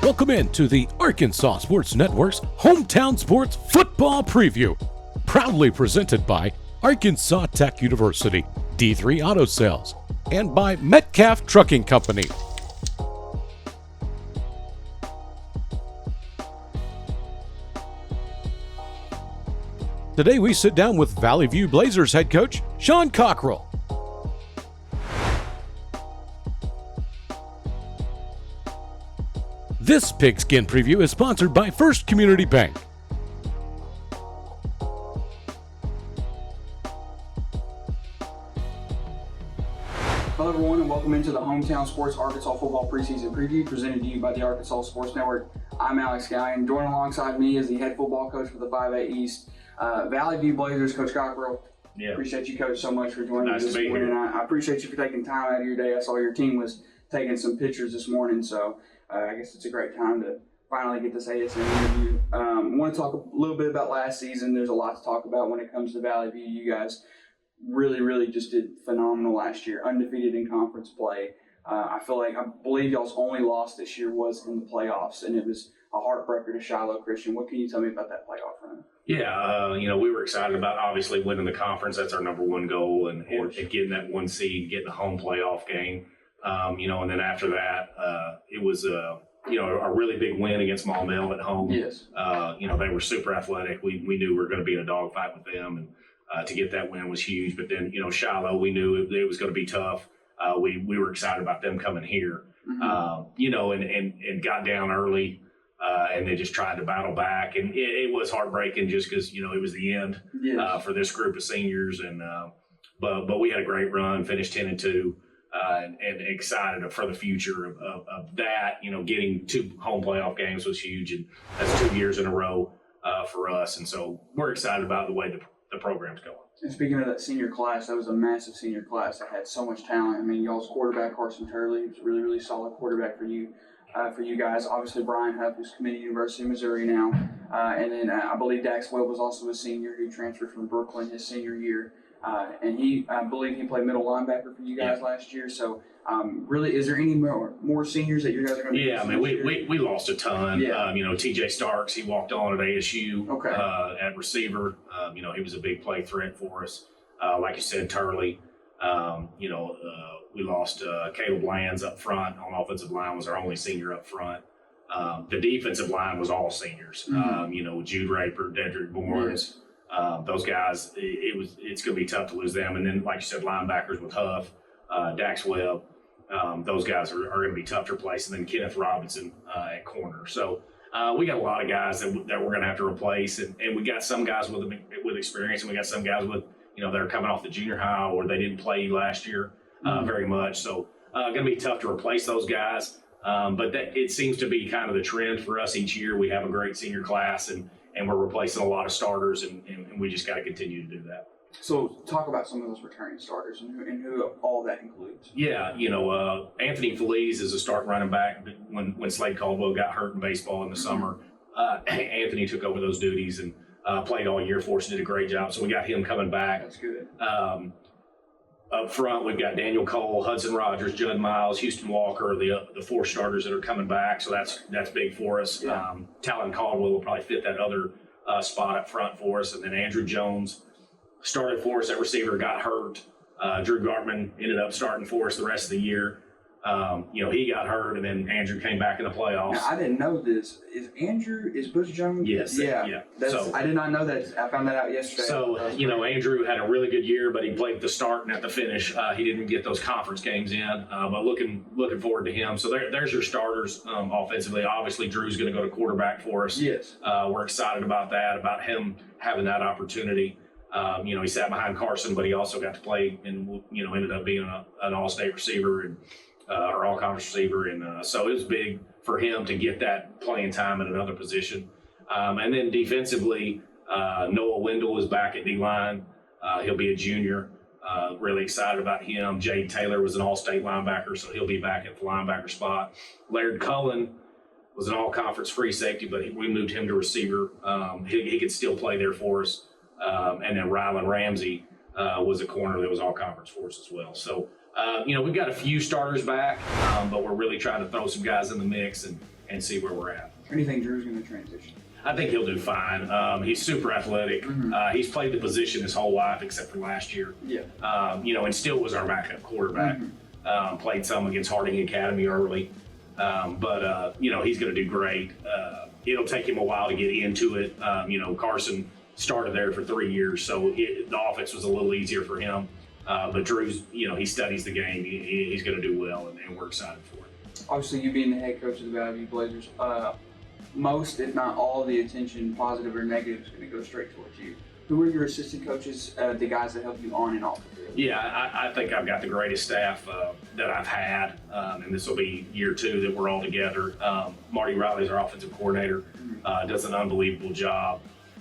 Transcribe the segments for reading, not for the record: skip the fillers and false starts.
Welcome in to the Arkansas Sports Network's Hometown Sports Football Preview, proudly presented by Arkansas Tech University, D3 Auto Sales, and by Metcalf Trucking Company. Today we sit down with Valley View Blazers head coach Sean Cockrell. This Pigskin Preview is sponsored by First Community Bank. Hello everyone and welcome into the Hometown Sports Arkansas Football Preseason Preview presented to you by the Arkansas Sports Network. I'm Alex Gallion. Joining alongside me is the head football coach for the 5A East, Valley View Blazers, Coach Cockrell. Yeah. Appreciate you, Coach, so much for joining Nice us to this be morning. here. I appreciate you for taking time out of your day. I saw your team was taking some pictures this morning, so I guess it's a great time to finally get this ASN interview. I want to talk a little bit about last season. There's a lot to talk about when it comes to Valley View. You guys really just did phenomenal last year, undefeated in conference play. I believe y'all's only loss this year was in the playoffs, and it was a heartbreaker to Shiloh Christian. What can you tell me about that playoff run? Yeah, we were excited about obviously winning the conference. That's our number one goal, and getting that one seed, getting a home playoff game. And then after that, it was a really big win against Maumelle at home. Yes. They were super athletic. We knew we were going to be in a dogfight with them, and to get that win was huge. But then, Shiloh, we knew it was going to be tough. We were excited about them coming here, and got down early, and they just tried to battle back. And it was heartbreaking just because, it was the end for this group of seniors. And but we had a great run, finished 10-2. And excited for the future of that. Getting 2 home playoff games was huge, and that's 2 years in a row for us. And so we're excited about the way the program's going. And speaking of that senior class, that was a massive senior class that had so much talent. I mean, y'all's quarterback, Carson Turley, was a really solid quarterback for you guys. Obviously, Brian Huff, who's committed to University of Missouri now. And then I believe Dax Webb was also a senior who transferred from Brooklyn his senior year. And I believe he played middle linebacker for you guys last year. So, really, is there any more seniors that you guys are going to be? Yeah, I mean, we lost a ton. Yeah. TJ Starks, he walked on at ASU at receiver. He was a big play threat for us. Like you said, Turley. We lost Caleb Lands up front on offensive line, was our only senior up front. The defensive line was all seniors. Jude Raper, Dedrick Bournes. Yes. Those guys, it's going to be tough to lose them. And then, like you said, linebackers with Huff, Dax Webb, those guys are going to be tough to replace. And then Kenneth Robinson at corner. So we got a lot of guys that we're going to have to replace. And we got some guys with experience, and we got some guys with, that are coming off the junior high or they didn't play last year very much. So going to be tough to replace those guys. But it seems to be kind of the trend for us each year. We have a great senior class, and we're replacing a lot of starters, and we just got to continue to do that. So talk about some of those returning starters and who all that includes. Yeah, Anthony Feliz is a start running back. When Slade Caldwell got hurt in baseball in the summer, Anthony took over those duties and played all year for us, did a great job. So we got him coming back. That's good. Up front, we've got Daniel Cole, Hudson Rogers, Judd Miles, Houston Walker, the 4 starters that are coming back. So that's big for us. Yeah. Talon Caldwell will probably fit that other spot up front for us. And then Andrew Jones started for us at receiver, got hurt. Drew Gartman ended up starting for us the rest of the year. He got hurt, and then Andrew came back in the playoffs. Now, I didn't know this. Is Butch Jones? Yes. Yeah. I did not know that. I found that out yesterday. So, Andrew had a really good year, but he played the start and at the finish. He didn't get those conference games in, but looking forward to him. So there's your starters offensively. Obviously, Drew's going to go to quarterback for us. Yes. We're excited about that, about him having that opportunity. He sat behind Carson, but he also got to play and, ended up being an all-state receiver and or all-conference receiver. And so it was big for him to get that playing time at another position. And then defensively, Noah Wendell is back at D-line. He'll be a junior. Really excited about him. Jade Taylor was an all-state linebacker, so he'll be back at the linebacker spot. Laird Cullen was an all-conference free safety, but we moved him to receiver. He could still play there for us. And then Rylan Ramsey was a corner that was all-conference for us as well. So, we've got a few starters back, but we're really trying to throw some guys in the mix and and see where we're at. Or do you think Drew's going to transition? I think he'll do fine. He's super athletic. He's played the position his whole life except for last year. Yeah. And still was our backup quarterback. Played some against Harding Academy early. But he's going to do great. It'll take him a while to get into it. Carson started there for 3 years, so the offense was a little easier for him. But Drew's, he studies the game. He's going to do well, and we're excited for it. Obviously, you being the head coach of the Valley View Blazers, most, if not all, of the attention, positive or negative, is going to go straight towards you. Who are your assistant coaches, the guys that help you on and off the field? Yeah, I think I've got the greatest staff that I've had, and this will be year 2 that we're all together. Marty Riley's our offensive coordinator, does an unbelievable job,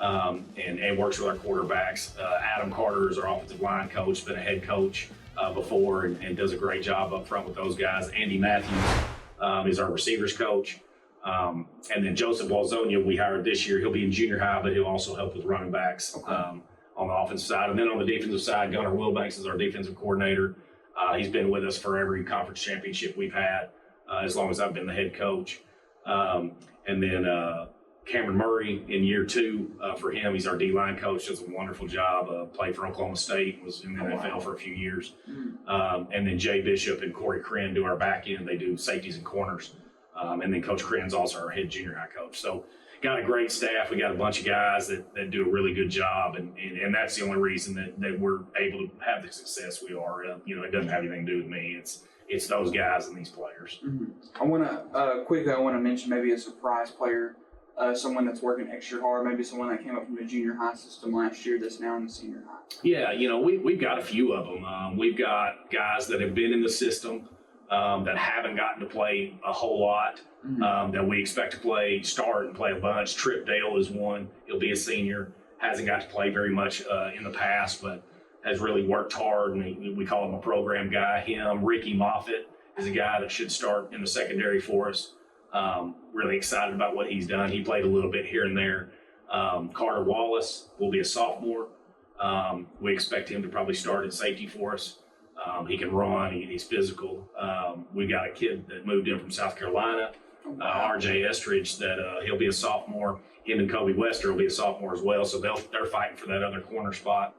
and works with our quarterbacks. Adam Carter is our offensive line coach, been a head coach before, and does a great job up front with those guys. Andy Matthews is our receivers coach. And then Joseph Walzonia, we hired this year. He'll be in junior high, but he'll also help with running backs on the offensive side. And then on the defensive side, Gunnar Wilbanks is our defensive coordinator. He's been with us for every conference championship we've had, as long as I've been the head coach. And then Cameron Murray in year 2 for him. He's our D-line coach, does a wonderful job. Played for Oklahoma State, was in the NFL for a few years. And then Jay Bishop and Corey Krenn do our back end. They do safeties and corners. And then Coach Krenn's also our head junior high coach. So got a great staff. We got a bunch of guys that do a really good job. And that's the only reason that we're able to have the success we are. It doesn't have anything to do with me. It's those guys and these players. I want to mention maybe a surprise player, someone that's working extra hard, maybe someone that came up from the junior high system last year that's now in the senior high. Yeah, we've got a few of them. We've got guys that have been in the system that haven't gotten to play a whole lot, that we expect to start and play a bunch. Trip Dale is one. He'll be a senior. Hasn't got to play very much in the past, but has really worked hard, and we call him a program guy. Ricky Moffitt is a guy that should start in the secondary for us. Really excited about what he's done. He played a little bit here and there. Carter Wallace will be a sophomore. We expect him to probably start at safety for us. He can run. He's physical. We've got a kid that moved in from South Carolina, RJ Estridge, that he'll be a sophomore. Him and Kobe Wester will be a sophomore as well, so they're fighting for that other corner spot.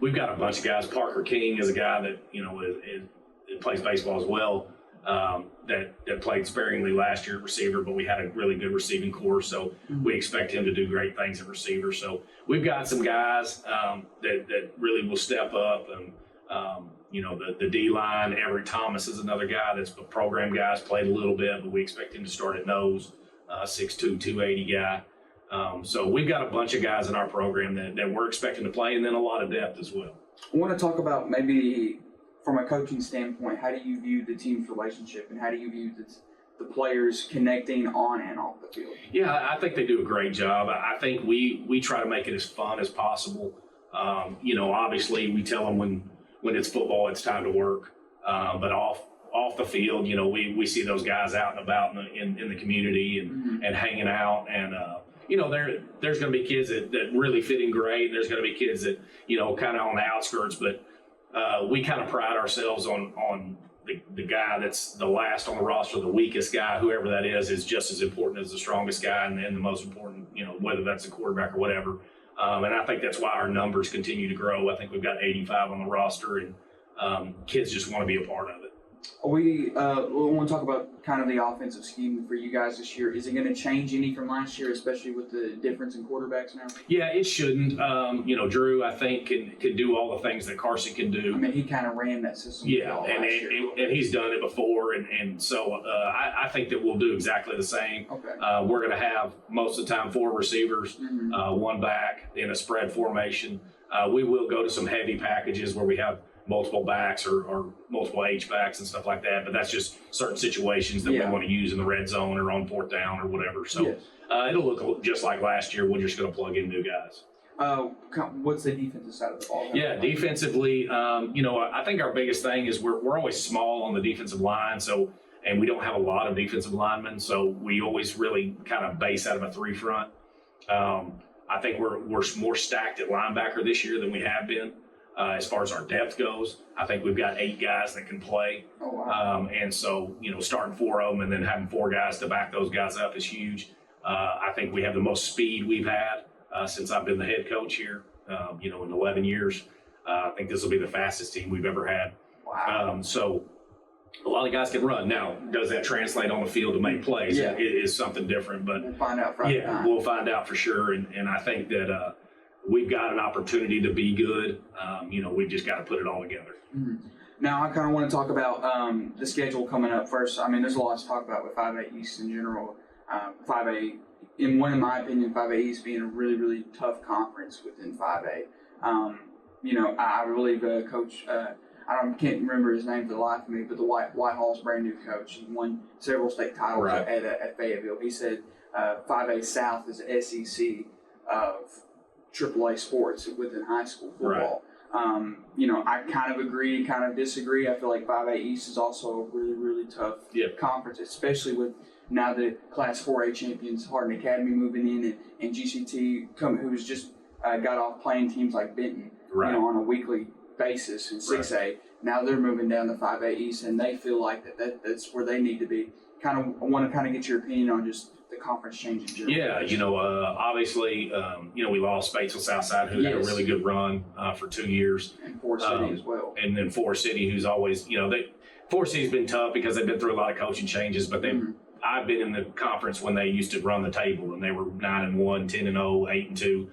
We've got a bunch of guys. Parker King is a guy that plays baseball as well, that played sparingly last year at receiver, but we had a really good receiving core, so we expect him to do great things at receiver. So we've got some guys that really will step up, and the D-line. Everett Thomas is another guy that's a program guy, has played a little bit, but we expect him to start at nose, 6'2", 280 guy. So we've got a bunch of guys in our program that we're expecting to play, and then a lot of depth as well. I want to talk about maybe from a coaching standpoint, how do you view the team's relationship, and how do you view the players connecting on and off the field? Yeah, I think they do a great job. I think we try to make it as fun as possible. Obviously we tell them when it's football, it's time to work. But off the field, we see those guys out and about in the community and hanging out. And, there's going to be kids that really fit in great. There's going to be kids that, kind of on the outskirts, but we kind of pride ourselves on the guy that's the last on the roster, the weakest guy, whoever that is just as important as the strongest guy and the most important, whether that's a quarterback or whatever. And I think that's why our numbers continue to grow. I think we've got 85 on the roster, and kids just want to be a part of it. We want to talk about kind of the offensive scheme for you guys this year. Is it going to change any from last year, especially with the difference in quarterbacks now? Yeah, it shouldn't. Drew, I think, can do all the things that Carson can do. I mean, he kind of ran that system. Yeah, and he's done it before, and so I think that we'll do exactly the same. Okay. We're going to have most of the time 4 receivers, one back in a spread formation. We will go to some heavy packages where we have multiple backs or multiple H-backs and stuff like that, but that's just certain situations that we want to use in the red zone or on 4th down or whatever. So it'll look just like last year. We're just going to plug in new guys. What's the defensive side of the ball? Yeah, defensively, I think our biggest thing is we're always small on the defensive line, and we don't have a lot of defensive linemen, so we always really kind of base out of a 3-front. I think we're more stacked at linebacker this year than we have been. As far as our depth goes, I think we've got 8 guys that can play. Oh, wow. And so, starting 4 of them and then having 4 guys to back those guys up is huge. I think we have the most speed we've had since I've been the head coach here, in 11 years. I think this will be the fastest team we've ever had. Wow. So a lot of guys can run. Now, does that translate on the field to make plays? Yeah. It is something different. But We'll find out Friday yeah, night. we'll find out for sure. And I think that we've got an opportunity to be good. We've just got to put it all together. Mm-hmm. Now, I kind of want to talk about the schedule coming up first. I mean, there's a lot to talk about with 5A East in general. 5A, in my opinion, 5A East being a really, really tough conference within 5A. I believe Coach, can't remember his name for the life of me, but the Whitehall's brand new coach. He won several state titles Right. at Fayetteville. He said 5A South is the SEC of AAA sports within high school football. I kind of agree, kind of disagree. I feel like 5A East is also a really, really tough conference, especially with now the Class 4A champions, Hardin Academy moving in, and GCT who's just got off playing teams like Benton, Right. On a weekly basis in 6A. Right. Now they're moving down to 5A East, and they feel like that's where they need to be. I want to get your opinion on just the conference change in general. Yeah, obviously, we lost Batesville Southside, who had a really good run for 2 years. And Forest City as well. And then Forest City, who's always, Forest City's been tough because they've been through a lot of coaching changes, but I've been in the conference when they used to run the table, and they were 9-1, 10-0, 8-2.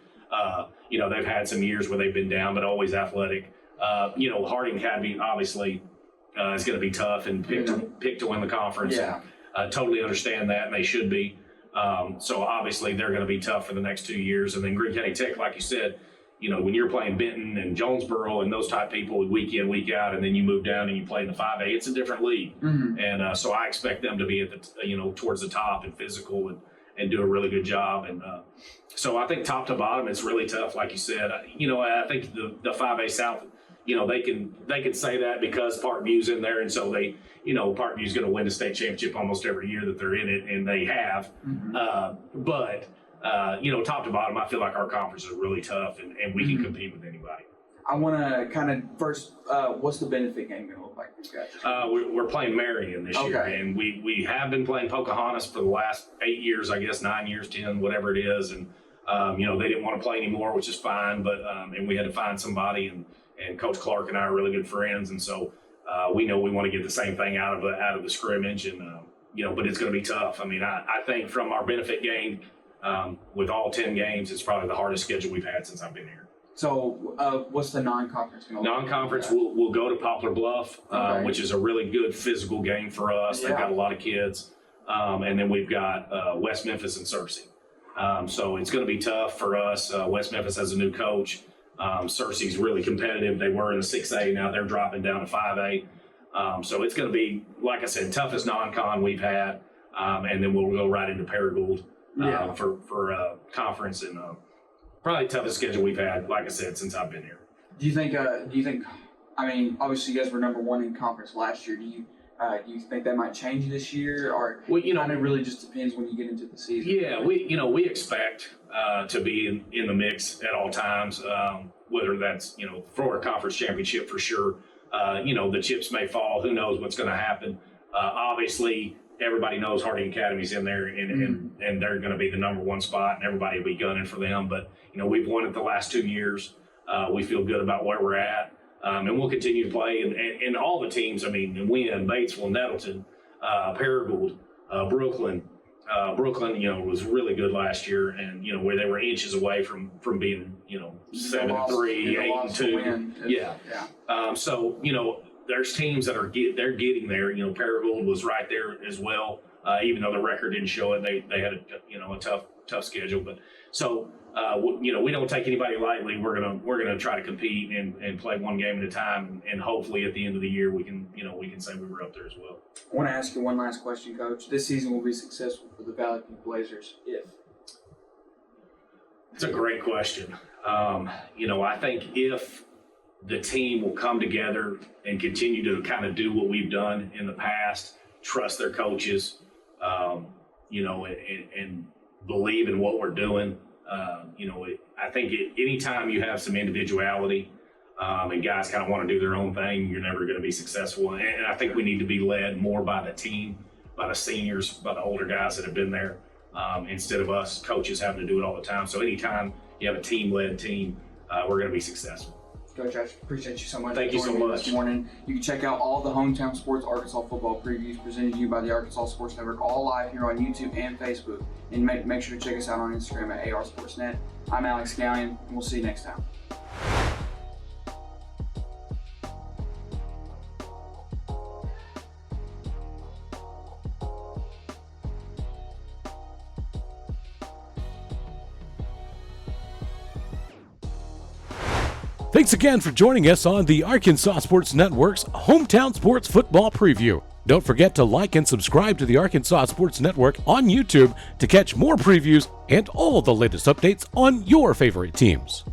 They've had some years where they've been down, but always athletic. Harding Academy obviously is going to be tough and pick to win the conference. Yeah. Totally understand that, and they should be. So obviously they're going to be tough for the next 2 years. And then Greene County Tech, like you said, when you're playing Benton and Jonesboro and those type people week in, week out, and then you move down and you play in the 5A, it's a different league. Mm-hmm. And so I expect them to be at the, towards the top and physical and do a really good job. And so I think top to bottom, it's really tough. Like you said, I think the 5A South, they can say that because Parkview's in there. And so they, Parkview's going to win the state championship almost every year that they're in it, and they have. Mm-hmm. But top to bottom, I feel like our conference is really tough, and we can compete with anybody. I want to kind of first, what's the benefit game going to look like for you guys? We're playing Marion this year, and we have been playing Pocahontas for the last 8 years, I guess, 9 years, 10, whatever it is. And, they didn't want to play anymore, which is fine, but and we had to find somebody, and Coach Clark and I are really good friends, and so we know we want to get the same thing out of the scrimmage, and but it's going to be tough. I mean, I think from our benefit game, with all 10 games, it's probably the hardest schedule we've had since I've been here. So what's the non-conference going to look like? Non-conference, we'll go to Poplar Bluff, which is a really good physical game for us. They've got a lot of kids, and then we've got West Memphis and Searcy. So it's going to be tough for us. West Memphis has a new coach. Searcy's really competitive. They were in the 6A, now they're dropping down to 5A. So it's going to be, like I said, toughest non-con we've had, and then we'll go right into Paragould for conference, and probably toughest schedule we've had, like I said, since I've been here. Do you think? I mean, obviously you guys were number one in conference last year. Do you think that might change this year, or kind of really just depends when you get into the season? Yeah, we expect to be in the mix at all times, whether that's for a conference championship for sure. The chips may fall. Who knows what's going to happen? Obviously, everybody knows Harding Academy's in there, and they're going to be the number one spot, and everybody will be gunning for them. But we've won it the last 2 years. We feel good about where we're at. And we'll continue to play, and all the teams, Wynn, Batesville, Nettleton, Paragould, Brooklyn. Brooklyn, was really good last year, and, where they were inches away from being, 7-3, 8-2. Yeah. So, there's teams that they're getting there. Paragould was right there as well, even though the record didn't show it. They had a tough schedule, but so. We don't take anybody lightly. We're gonna try to compete and play one game at a time, and hopefully at the end of the year we can say we were up there as well. I want to ask you one last question, Coach. This season will be successful for the Valley View Blazers if? It's a great question. I think if the team will come together and continue to kind of do what we've done in the past, trust their coaches, and believe in what we're doing. I think anytime you have some individuality, and guys kind of want to do their own thing, you're never going to be successful. And I think we need to be led more by the team, by the seniors, by the older guys that have been there, instead of us coaches having to do it all the time. So anytime you have a team-led team, we're going to be successful. Coach, I appreciate you so much. Thank you so much. This morning. You can check out all the Hometown Sports Arkansas football previews presented to you by the Arkansas Sports Network, all live here on YouTube and Facebook. And make sure to check us out on Instagram at ARSportsNet. I'm Alex Scallion, and we'll see you next time. Thanks again for joining us on the Arkansas Sports Network's Hometown Sports Football Preview. Don't forget to like and subscribe to the Arkansas Sports Network on YouTube to catch more previews and all the latest updates on your favorite teams.